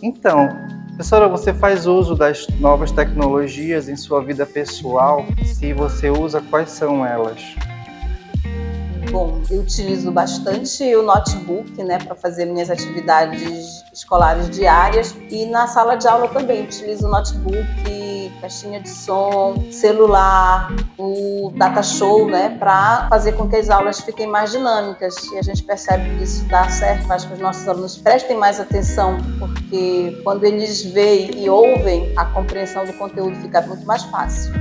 Então, professora, você faz uso das novas tecnologias em sua vida pessoal? Se você usa, quais são elas? Bom, eu utilizo bastante o notebook, né, para fazer minhas atividades escolares diárias, e na sala de aula também utilizo o notebook, caixinha de som, celular, o data show, né, para fazer com que as aulas fiquem mais dinâmicas, e a gente percebe que isso dá certo, faz com que os nossos alunos prestem mais atenção, porque quando eles veem e ouvem, a compreensão do conteúdo fica muito mais fácil.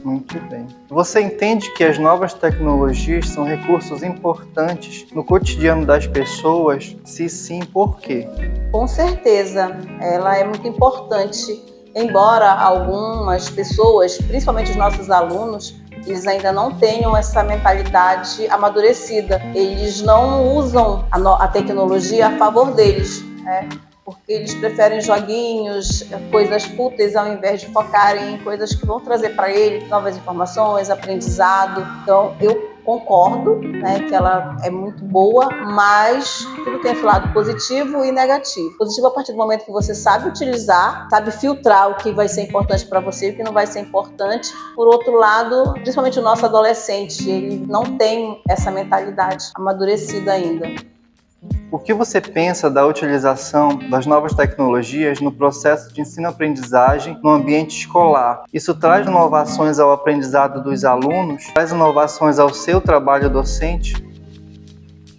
Muito bem. Você entende que as novas tecnologias são recursos importantes no cotidiano das pessoas? Se sim, por quê? Com certeza, ela é muito importante, embora algumas pessoas, principalmente os nossos alunos, eles ainda não tenham essa mentalidade amadurecida. Eles não usam a tecnologia a favor deles, né? Porque eles preferem joguinhos, coisas fúteis, ao invés de focarem em coisas que vão trazer para ele novas informações, aprendizado. Então, eu concordo, né, que ela é muito boa, mas tudo tem esse lado positivo e negativo. Positivo a partir do momento que você sabe utilizar, sabe filtrar o que vai ser importante para você e o que não vai ser importante. Por outro lado, principalmente o nosso adolescente, ele não tem essa mentalidade amadurecida ainda. O que você pensa da utilização das novas tecnologias no processo de ensino-aprendizagem no ambiente escolar? Isso traz inovações ao aprendizado dos alunos? Traz inovações ao seu trabalho docente?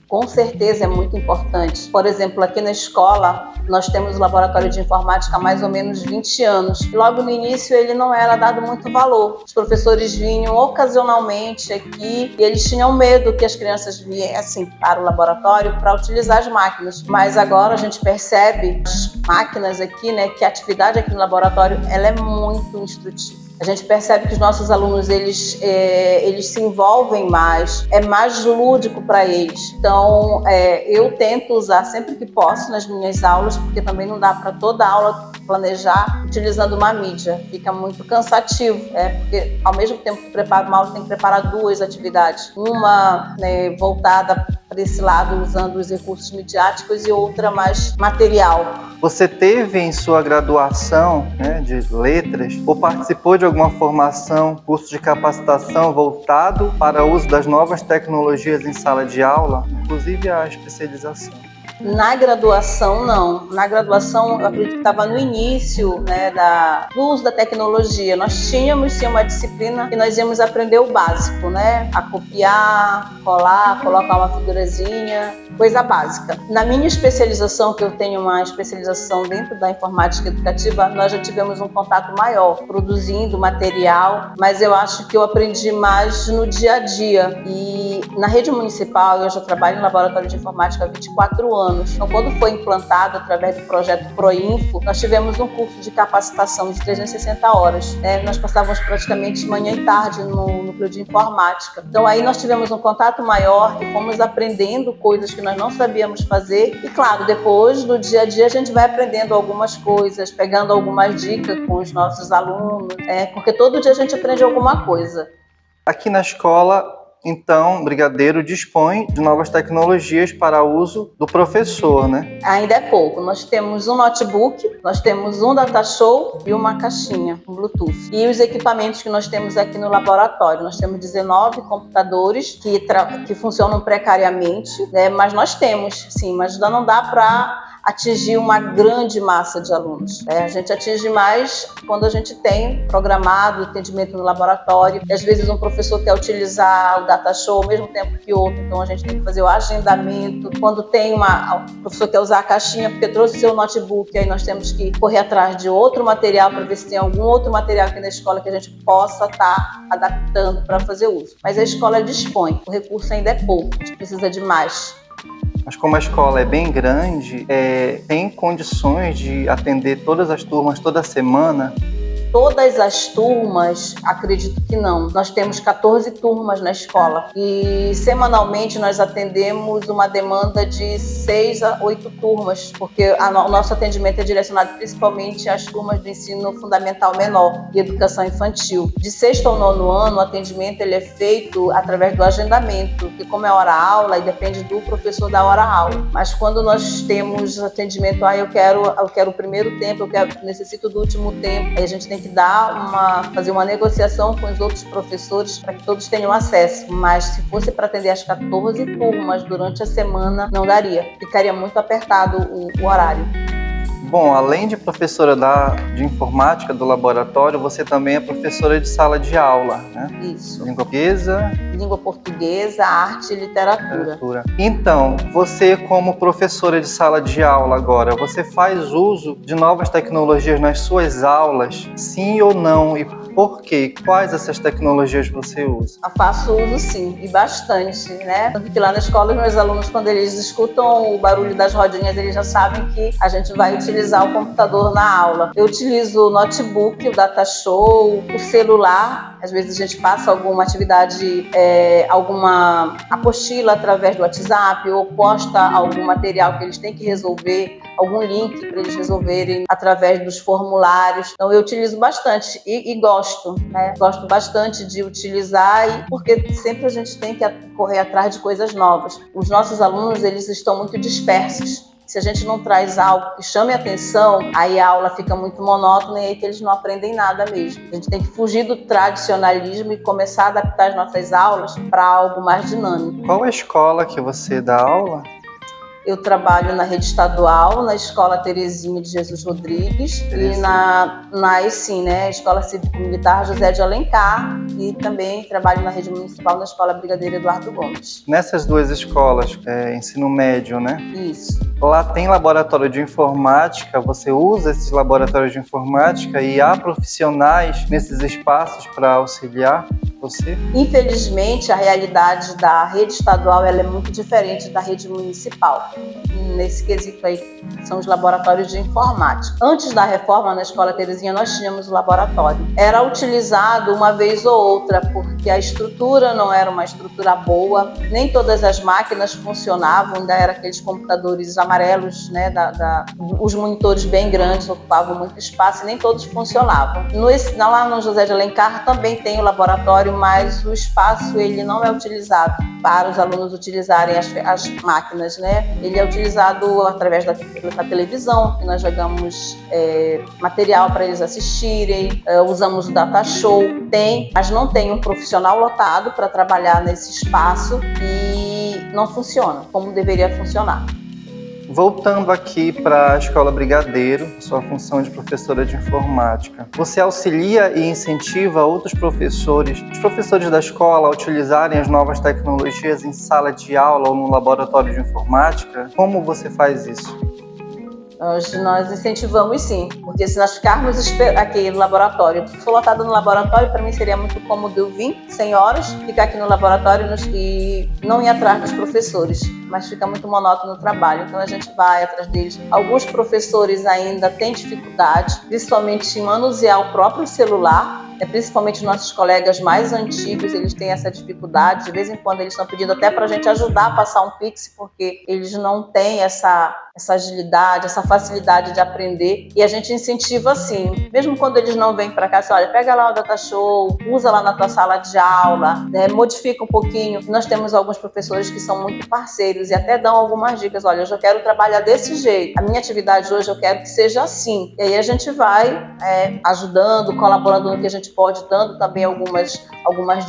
Com certeza é muito importante. Por exemplo, aqui na escola, nós temos o laboratório de informática há mais ou menos 20 anos. Logo no início, ele não era dado muito valor. Os professores vinham ocasionalmente aqui e eles tinham medo que as crianças viessem para o laboratório para utilizar as máquinas. Mas agora a gente percebe as máquinas aqui, né, que a atividade aqui no laboratório ela é muito instrutiva. A gente percebe que os nossos alunos, eles se envolvem mais, é mais lúdico para eles. Então, eu tento usar sempre que posso nas minhas aulas, porque também não dá para toda aula planejar utilizando uma mídia. Fica muito cansativo, porque ao mesmo tempo que prepara uma aula, tem que preparar duas atividades. Uma, né, voltada para esse lado, usando os recursos midiáticos, e outra mais material. Você teve em sua graduação, né, de letras, ou participou de alguma formação, curso de capacitação voltado para o uso das novas tecnologias em sala de aula, inclusive a especialização? Na graduação, não. Na graduação, eu acredito que estava no início, né, do uso da tecnologia. Nós tínhamos, sim, uma disciplina que nós íamos aprender o básico, né? A copiar, colar, colocar uma figurazinha, coisa básica. Na minha especialização, que eu tenho uma especialização dentro da informática educativa, nós já tivemos um contato maior, produzindo material, mas eu acho que eu aprendi mais no dia a dia. E na rede municipal, eu já trabalho no laboratório de informática há 24 anos. Então, quando foi implantado através do projeto Proinfo, nós tivemos um curso de capacitação de 360 horas. Nós passávamos praticamente manhã e tarde no núcleo de informática. Então, aí nós tivemos um contato maior e fomos aprendendo coisas que nós não sabíamos fazer. E, claro, depois, no dia a dia, a gente vai aprendendo algumas coisas, pegando algumas dicas com os nossos alunos, porque todo dia a gente aprende alguma coisa. Aqui na escola, então, Brigadeiro dispõe de novas tecnologias para uso do professor, né? Ainda é pouco. Nós temos um notebook, nós temos um data show e uma caixinha, um Bluetooth. E os equipamentos que nós temos aqui no laboratório, nós temos 19 computadores que funcionam precariamente, né? Mas nós temos, sim, mas ainda não dá para atingir uma grande massa de alunos. A gente atinge mais quando a gente tem programado atendimento no laboratório. E às vezes um professor quer utilizar o data show ao mesmo tempo que outro, então a gente tem que fazer o agendamento. Quando tem o professor quer usar a caixinha porque trouxe seu notebook, aí nós temos que correr atrás de outro material para ver se tem algum outro material aqui na escola que a gente possa estar adaptando para fazer uso. Mas a escola dispõe, o recurso ainda é pouco, a gente precisa de mais. Mas como a escola é bem grande, tem condições de atender todas as turmas toda semana? todas as turmas, acredito que não. Nós temos 14 turmas na escola e semanalmente nós atendemos uma demanda de 6 a 8 turmas, porque o nosso atendimento é direcionado principalmente às turmas do ensino fundamental menor e educação infantil. De sexto ao nono ano, o atendimento ele é feito através do agendamento, que como é hora-aula, e depende do professor da hora-aula. Mas quando nós temos atendimento, eu quero o primeiro tempo, necessito do último tempo, aí a gente tem que fazer uma negociação com os outros professores para que todos tenham acesso. Mas se fosse para atender as 14 turmas durante a semana, não daria. Ficaria muito apertado o horário. Bom, além de professora de informática do laboratório, você também é professora de sala de aula, né? Isso. Língua portuguesa, arte e literatura. Então, você como professora de sala de aula agora, você faz uso de novas tecnologias nas suas aulas? Sim ou não? E por quê? Quais essas tecnologias você usa? Eu faço uso sim, e bastante, né? Tanto que lá na escola, os meus alunos, quando eles escutam o barulho das rodinhas, eles já sabem que a gente vai utilizar o computador na aula. Eu utilizo o notebook, o data show, o celular. Às vezes a gente passa alguma atividade, alguma apostila através do WhatsApp ou posta algum material que eles têm que resolver, algum link para eles resolverem através dos formulários. Então eu utilizo bastante e gosto, né? Gosto bastante de utilizar, porque sempre a gente tem que correr atrás de coisas novas. Os nossos alunos, eles estão muito dispersos. Se a gente não traz algo que chame a atenção, aí a aula fica muito monótona e aí que eles não aprendem nada mesmo. A gente tem que fugir do tradicionalismo e começar a adaptar as nossas aulas para algo mais dinâmico. Qual a escola que você dá aula? Eu trabalho na rede estadual, na Escola Terezinha de Jesus Rodrigues e na ECIM, né? Escola Cívico-Militar José de Alencar, e também trabalho na rede municipal na Escola Brigadeiro Eduardo Gomes. Nessas duas escolas, ensino médio, né? Isso. Lá tem laboratório de informática, você usa esses laboratórios de informática e há profissionais nesses espaços para auxiliar você? Infelizmente, a realidade da rede estadual ela é muito diferente da rede municipal. Nesse quesito aí, são os laboratórios de informática. Antes da reforma na Escola Terezinha, nós tínhamos o laboratório. Era utilizado uma vez ou outra, porque a estrutura não era uma estrutura boa, nem todas as máquinas funcionavam, ainda eram aqueles computadores amarelos, né, os monitores bem grandes ocupavam muito espaço e nem todos funcionavam. Lá no José de Alencar também tem o laboratório, mas o espaço ele não é utilizado para os alunos utilizarem as máquinas, né? Ele é utilizado através da televisão, que nós jogamos material para eles assistirem, usamos o data show, mas não tem um profissional lotado para trabalhar nesse espaço e não funciona como deveria funcionar. Voltando aqui para a Escola Brigadeiro, sua função de professora de informática, você auxilia e incentiva outros professores, os professores da escola, a utilizarem as novas tecnologias em sala de aula ou no laboratório de informática? Como você faz isso? Nós incentivamos sim, porque se nós ficarmos aqui no laboratório, se for lotado no laboratório, para mim seria muito cômodo eu vir 100 horas, ficar aqui no laboratório e não ir atrás dos professores, mas fica muito monótono o trabalho, então a gente vai atrás deles. Alguns professores ainda têm dificuldade, principalmente em manusear o próprio celular, principalmente nossos colegas mais antigos, eles têm essa dificuldade, de vez em quando eles estão pedindo até para a gente ajudar a passar um Pix, porque eles não têm essa agilidade, essa facilidade de aprender, e a gente incentiva assim, mesmo quando eles não vêm para cá, assim, olha, pega lá o data show, usa lá na tua sala de aula, modifica um pouquinho. Nós temos alguns professores que são muito parceiros e até dão algumas dicas, olha, eu já quero trabalhar desse jeito, a minha atividade hoje eu quero que seja assim, e aí a gente vai ajudando, colaborando no que a gente pode, dando também algumas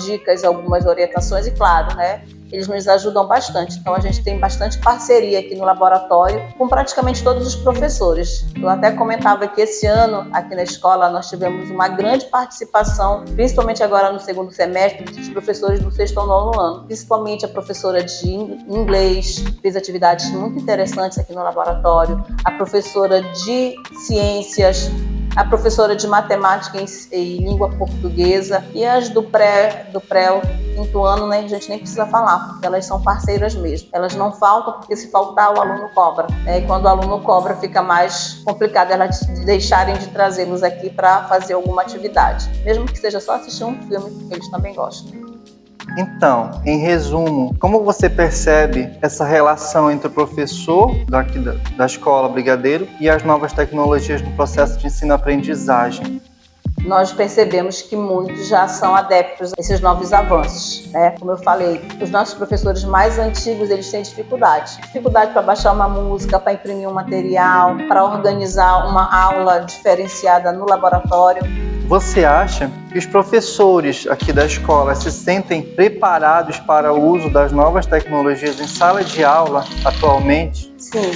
dicas, algumas orientações e claro, né, eles nos ajudam bastante. Então a gente tem bastante parceria aqui no laboratório com praticamente todos os professores. Eu até comentava que esse ano aqui na escola nós tivemos uma grande participação, principalmente agora no segundo semestre, dos professores do sexto ao nono ano. Principalmente a professora de inglês fez atividades muito interessantes aqui no laboratório, a professora de ciências, a professora de matemática e língua portuguesa, e as do pré, o quinto ano, né, a gente nem precisa falar, porque elas são parceiras mesmo. Elas não faltam, porque se faltar o aluno cobra, né? E quando o aluno cobra fica mais complicado elas deixarem de trazê-los aqui para fazer alguma atividade, mesmo que seja só assistir um filme, porque eles também gostam. Então, em resumo, como você percebe essa relação entre o professor daqui da Escola Brigadeiro e as novas tecnologias no processo de ensino-aprendizagem? Nós percebemos que muitos já são adeptos a esses novos avanços, né? Como eu falei, os nossos professores mais antigos, eles têm dificuldade para baixar uma música, para imprimir um material, para organizar uma aula diferenciada no laboratório. Você acha que os professores aqui da escola se sentem preparados para o uso das novas tecnologias em sala de aula atualmente? Sim,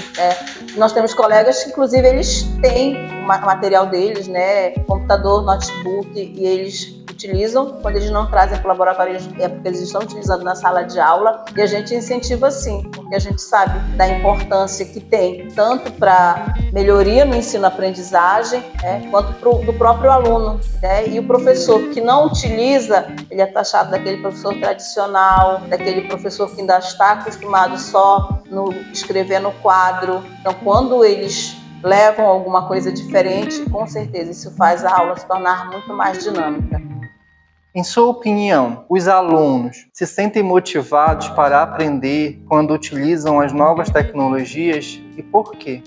nós temos colegas que, inclusive, eles têm o material deles, né, computador, notebook, e eles utilizam. Quando eles não trazem para o laboratório, é porque eles estão utilizando na sala de aula, e a gente incentiva sim, porque a gente sabe da importância que tem, tanto para melhoria no ensino-aprendizagem, quanto do próprio aluno, né? E o professor que não utiliza, ele é taxado daquele professor tradicional, daquele professor que ainda está acostumado só no escrever no quadro. Então, quando eles levam alguma coisa diferente, com certeza isso faz a aula se tornar muito mais dinâmica. Em sua opinião, os alunos se sentem motivados para aprender quando utilizam as novas tecnologias e por quê?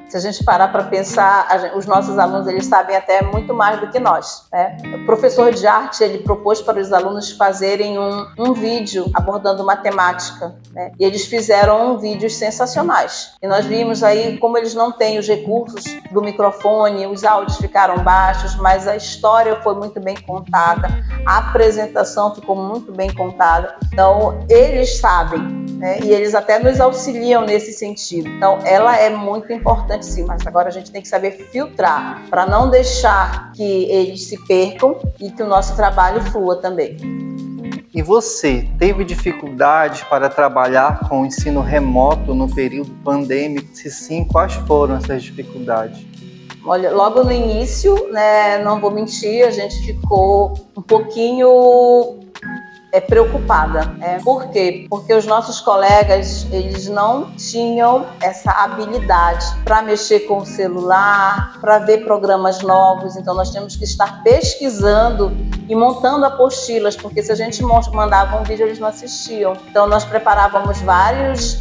Se a gente parar para pensar, os nossos alunos, eles sabem até muito mais do que nós, né? O professor de arte, ele propôs para os alunos fazerem um vídeo abordando matemática, né? E eles fizeram vídeos sensacionais. E nós vimos aí como eles não têm os recursos do microfone, os áudios ficaram baixos, mas a história foi muito bem contada, a apresentação ficou muito bem contada. Então, eles sabem, né? E eles até nos auxiliam nesse sentido. Então, ela é muito importante, sim, mas agora a gente tem que saber filtrar para não deixar que eles se percam e que o nosso trabalho flua também. E você teve dificuldades para trabalhar com o ensino remoto no período pandêmico? Se sim, quais foram essas dificuldades? Olha, logo no início, né, não vou mentir, a gente ficou um pouquinho preocupada. Por quê? Porque os nossos colegas, eles não tinham essa habilidade para mexer com o celular, para ver programas novos. Então, nós temos que estar pesquisando e montando apostilas, porque se a gente mandava um vídeo, eles não assistiam. Então, nós preparávamos vários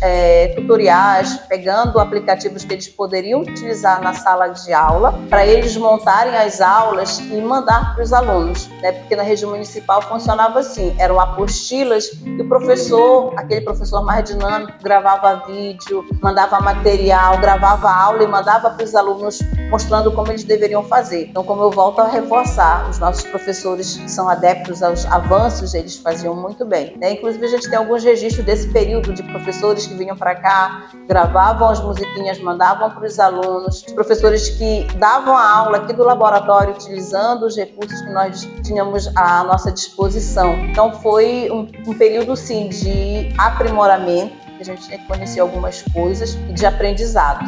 tutoriais, pegando aplicativos que eles poderiam utilizar na sala de aula, para eles montarem as aulas e mandar para os alunos, né? Porque na rede municipal funcionava assim, eram apostilas e o professor, aquele professor mais dinâmico, gravava vídeo, mandava material, gravava aula e mandava para os alunos mostrando como eles deveriam fazer. Então, como eu volto a reforçar, os nossos professores que são adeptos aos avanços, eles faziam muito bem, né? Inclusive, a gente tem alguns registros desse período de professores que vinham para cá, gravavam as musiquinhas, mandavam para os alunos, os professores que davam a aula aqui do laboratório utilizando os recursos que nós tínhamos à nossa disposição. Então, foi um período, sim, de aprimoramento, que a gente tinha que conhecer algumas coisas, e de aprendizado.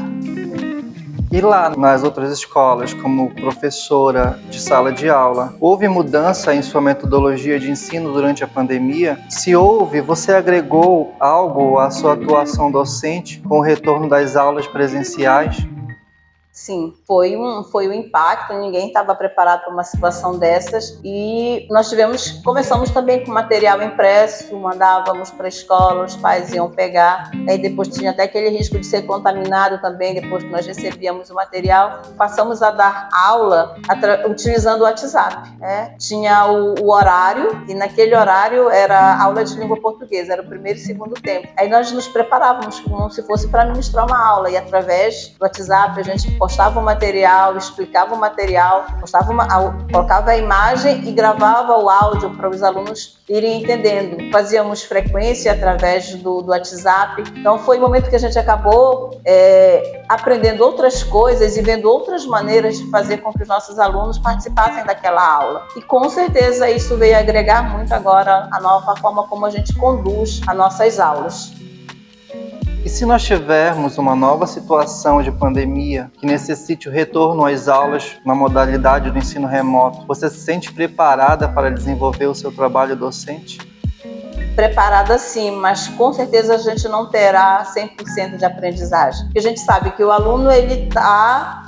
E lá nas outras escolas, como professora de sala de aula, houve mudança em sua metodologia de ensino durante a pandemia? Se houve, você agregou algo à sua atuação docente com o retorno das aulas presenciais? Sim, foi um impacto, ninguém estava preparado para uma situação dessas e nós começamos também com material impresso, mandávamos para a escola, os pais iam pegar, aí depois tinha até aquele risco de ser contaminado também, depois que nós recebíamos o material. Passamos a dar aula utilizando o WhatsApp, né? Tinha o horário e naquele horário era aula de língua portuguesa, era o primeiro e segundo tempo. Aí nós nos preparávamos como se fosse para ministrar uma aula e através do WhatsApp a gente postava o material, explicava o material, colocava a imagem e gravava o áudio para os alunos irem entendendo. Fazíamos frequência através do WhatsApp. Então foi um momento que a gente acabou aprendendo outras coisas e vendo outras maneiras de fazer com que os nossos alunos participassem daquela aula. E com certeza isso veio agregar muito agora a nova forma como a gente conduz as nossas aulas. E se nós tivermos uma nova situação de pandemia que necessite o retorno às aulas na modalidade do ensino remoto, você se sente preparada para desenvolver o seu trabalho docente? Preparada sim, mas com certeza a gente não terá 100% de aprendizagem. Porque a gente sabe que o aluno ele tá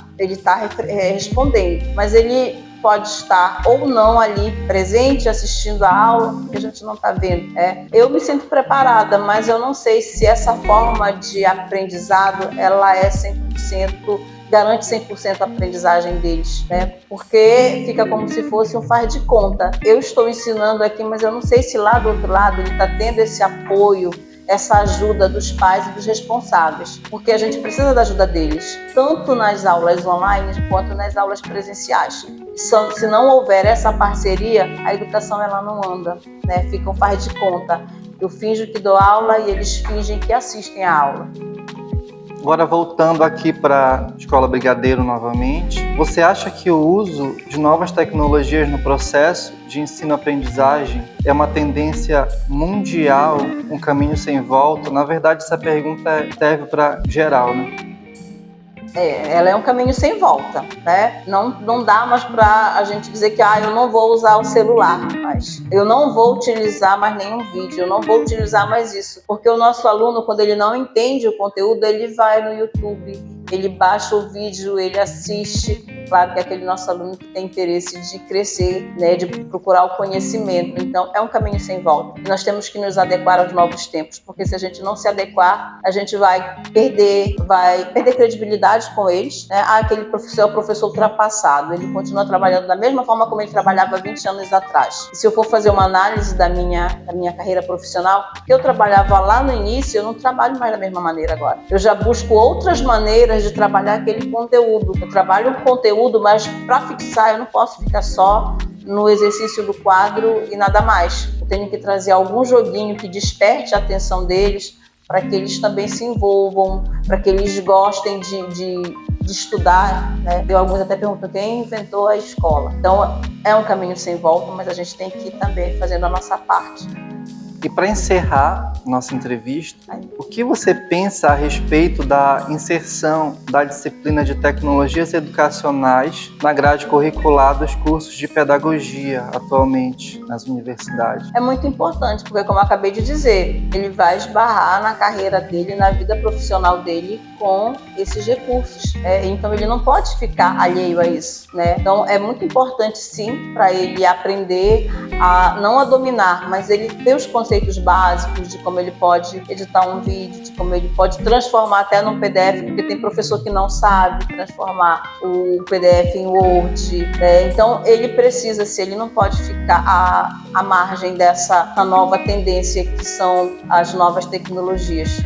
respondendo, mas ele pode estar ou não ali presente, assistindo a aula, que a gente não está vendo. Eu me sinto preparada, mas eu não sei se essa forma de aprendizado ela é 100%, garante 100% a aprendizagem deles, né? Porque fica como se fosse um faz de conta. Eu estou ensinando aqui, mas eu não sei se lá do outro lado ele está tendo esse apoio, essa ajuda dos pais e dos responsáveis, porque a gente precisa da ajuda deles, tanto nas aulas online quanto nas aulas presenciais. Se não houver essa parceria, a educação ela não anda, né? Fica um faz de conta. Eu finjo que dou aula e eles fingem que assistem a aula. Agora, voltando aqui para a Escola Brigadeiro novamente, você acha que o uso de novas tecnologias no processo de ensino-aprendizagem é uma tendência mundial, um caminho sem volta? Na verdade, essa pergunta serve para geral, né? Ela é um caminho sem volta, né? Não dá mais para a gente dizer que eu não vou usar o celular mais, eu não vou utilizar mais nenhum vídeo, eu não vou utilizar mais isso, porque o nosso aluno, quando ele não entende o conteúdo, ele vai no YouTube, ele baixa o vídeo, ele assiste. Claro que é aquele nosso aluno que tem interesse de crescer, né, de procurar o conhecimento. Então, é um caminho sem volta. Nós temos que nos adequar aos novos tempos, porque se a gente não se adequar, a gente vai perder credibilidade com eles, né? Aquele professor é o professor ultrapassado, ele continua trabalhando da mesma forma como ele trabalhava 20 anos atrás. E se eu for fazer uma análise da minha carreira profissional, que eu trabalhava lá no início, eu não trabalho mais da mesma maneira agora. Eu já busco outras maneiras de trabalhar aquele conteúdo. Eu trabalho um conteúdo, mas para fixar eu não posso ficar só no exercício do quadro e nada mais. Eu tenho que trazer algum joguinho que desperte a atenção deles, para que eles também se envolvam, para que eles gostem de estudar, né? Alguns até perguntam quem inventou a escola. Então é um caminho sem volta, mas a gente tem que ir também fazendo a nossa parte. E para encerrar nossa entrevista, o que você pensa a respeito da inserção da disciplina de tecnologias educacionais na grade curricular dos cursos de pedagogia atualmente nas universidades? É muito importante, porque como eu acabei de dizer, ele vai esbarrar na carreira dele, na vida profissional dele com esses recursos. Então ele não pode ficar alheio a isso, né? Então é muito importante sim para ele aprender não a dominar, mas ele ter os conceitos básicos de como ele pode editar um vídeo, de como ele pode transformar até num PDF, porque tem professor que não sabe transformar o PDF em Word, né? Então ele precisa, se ele não pode ficar à margem dessa nova tendência que são as novas tecnologias.